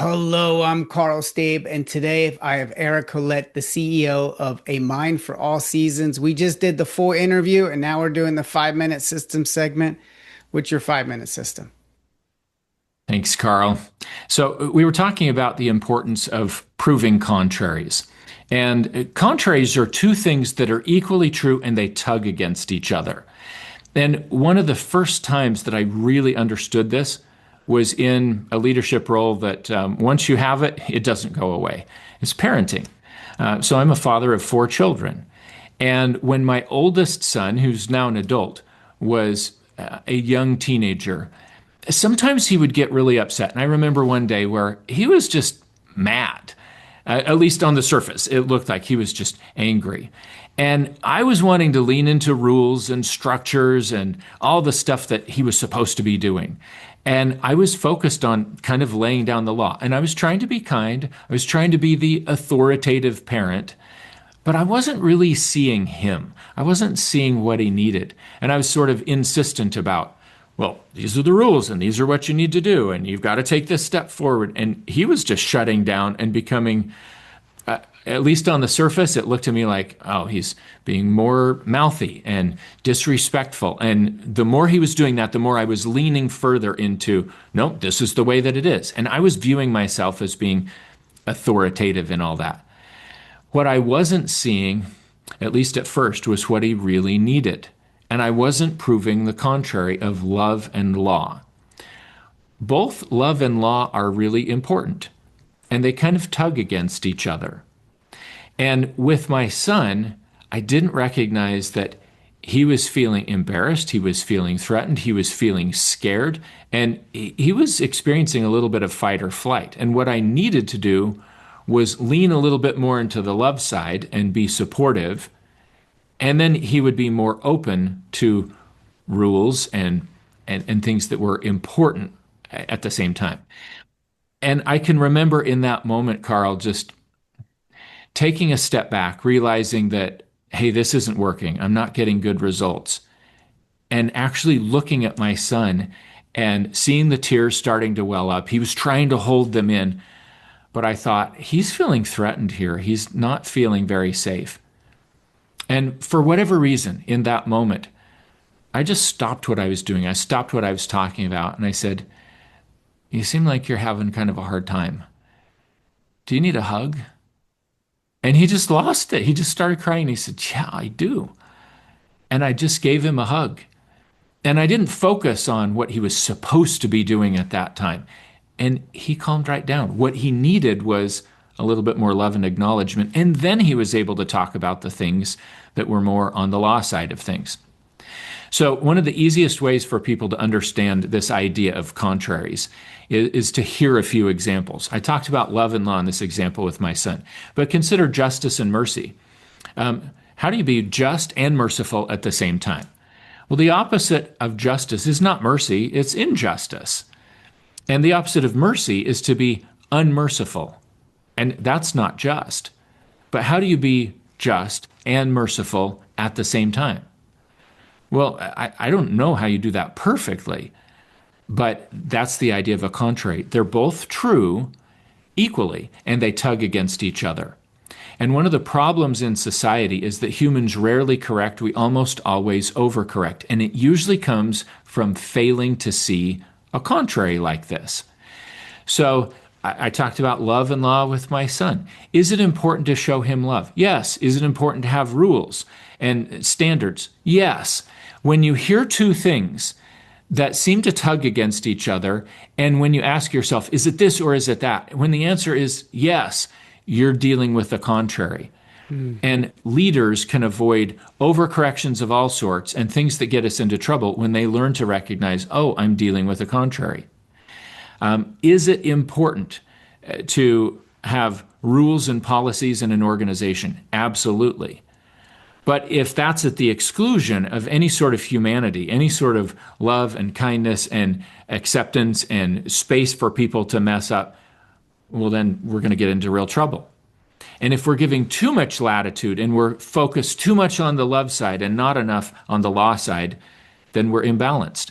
Hello, I'm Carl Stabe, and today I have Eric Colette, the CEO of A Mind for All Seasons. We just did the full interview, and now we're doing the 5 minute system segment. What's your 5 minute system? Thanks, Carl. So we were talking about the importance of proving contraries. And contraries are two things that are equally true and they tug against each other. And one of the first times that I really understood this was in a leadership role that once you have it, it doesn't go away. It's parenting. So I'm a father of four children. And when my oldest son, who's now an adult, was a young teenager, sometimes he would get really upset. And I remember one day where he was just mad. At least on the surface, it looked like he was just angry. And I was wanting to lean into rules and structures and all the stuff that he was supposed to be doing. And I was focused on kind of laying down the law. And I was trying to be kind. I was trying to be the authoritative parent. But I wasn't really seeing him. I wasn't seeing what he needed. And I was sort of insistent about, well, these are the rules and these are what you need to do. And you've got to take this step forward. And he was just shutting down and becoming, at least on the surface, it looked to me like, oh, he's being more mouthy and disrespectful. And the more he was doing that, the more I was leaning further into, no, this is the way that it is. And I was viewing myself as being authoritative in all that. What I wasn't seeing, at least at first, was what he really needed. And I wasn't proving the contrary of love and law. Both love and law are really important, and they kind of tug against each other. And with my son, I didn't recognize that he was feeling embarrassed, he was feeling threatened, he was feeling scared, and he was experiencing a little bit of fight or flight. And what I needed to do was lean a little bit more into the love side and be supportive, and then he would be more open to rules and things that were important at the same time. And I can remember in that moment, Carl, just taking a step back, realizing that, hey, this isn't working. I'm not getting good results. And actually looking at my son and seeing the tears starting to well up. He was trying to hold them in, but I thought, he's feeling threatened here. He's not feeling very safe. And for whatever reason, in that moment, I just stopped what I was doing. I stopped what I was talking about, and I said, you seem like you're having kind of a hard time. Do you need a hug? And he just lost it. He just started crying. He said, yeah, I do. And I just gave him a hug. And I didn't focus on what he was supposed to be doing at that time. And he calmed right down. What he needed was a little bit more love and acknowledgement. And then he was able to talk about the things that were more on the law side of things. So one of the easiest ways for people to understand this idea of contraries is to hear a few examples. I talked about love and law in this example with my son, but consider justice and mercy. How do you be just and merciful at the same time? Well, the opposite of justice is not mercy, it's injustice. And the opposite of mercy is to be unmerciful. And that's not just. But how do you be just and merciful at the same time? Well, I don't know how you do that perfectly, but that's the idea of a contrary. They're both true equally, and they tug against each other. And one of the problems in society is that humans rarely correct, we almost always overcorrect. And it usually comes from failing to see a contrary like this. So I talked about love and law with my son. Is it important to show him love? Yes. Is it important to have rules and standards? Yes. When you hear two things that seem to tug against each other, and when you ask yourself, is it this or is it that? When the answer is yes, you're dealing with the contrary. And leaders can avoid overcorrections of all sorts and things that get us into trouble when they learn to recognize, oh, I'm dealing with the contrary. Is it important to have rules and policies in an organization? Absolutely. But if that's at the exclusion of any sort of humanity, any sort of love and kindness and acceptance and space for people to mess up, well, then we're going to get into real trouble. And if we're giving too much latitude and we're focused too much on the love side and not enough on the law side, then we're imbalanced.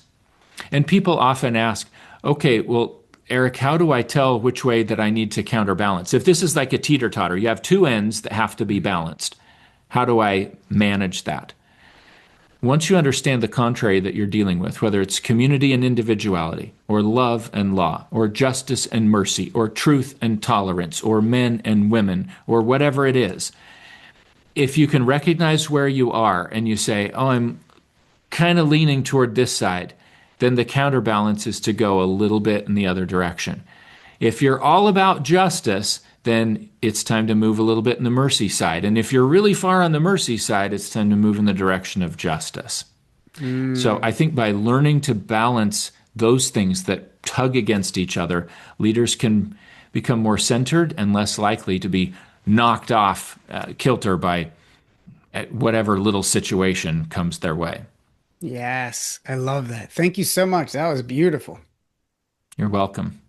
And people often ask, okay, well, Eric, how do I tell which way that I need to counterbalance? If this is like a teeter-totter, you have two ends that have to be balanced. How do I manage that? Once you understand the contrary that you're dealing with, whether it's community and individuality, or love and law, or justice and mercy, or truth and tolerance, or men and women, or whatever it is, if you can recognize where you are and you say, oh, I'm kind of leaning toward this side, then the counterbalance is to go a little bit in the other direction. If you're all about justice, then it's time to move a little bit in the mercy side. And if you're really far on the mercy side, it's time to move in the direction of justice. So I think by learning to balance those things that tug against each other, leaders can become more centered and less likely to be knocked off kilter by whatever little situation comes their way. Yes, I love that. Thank you so much. That was beautiful. You're welcome.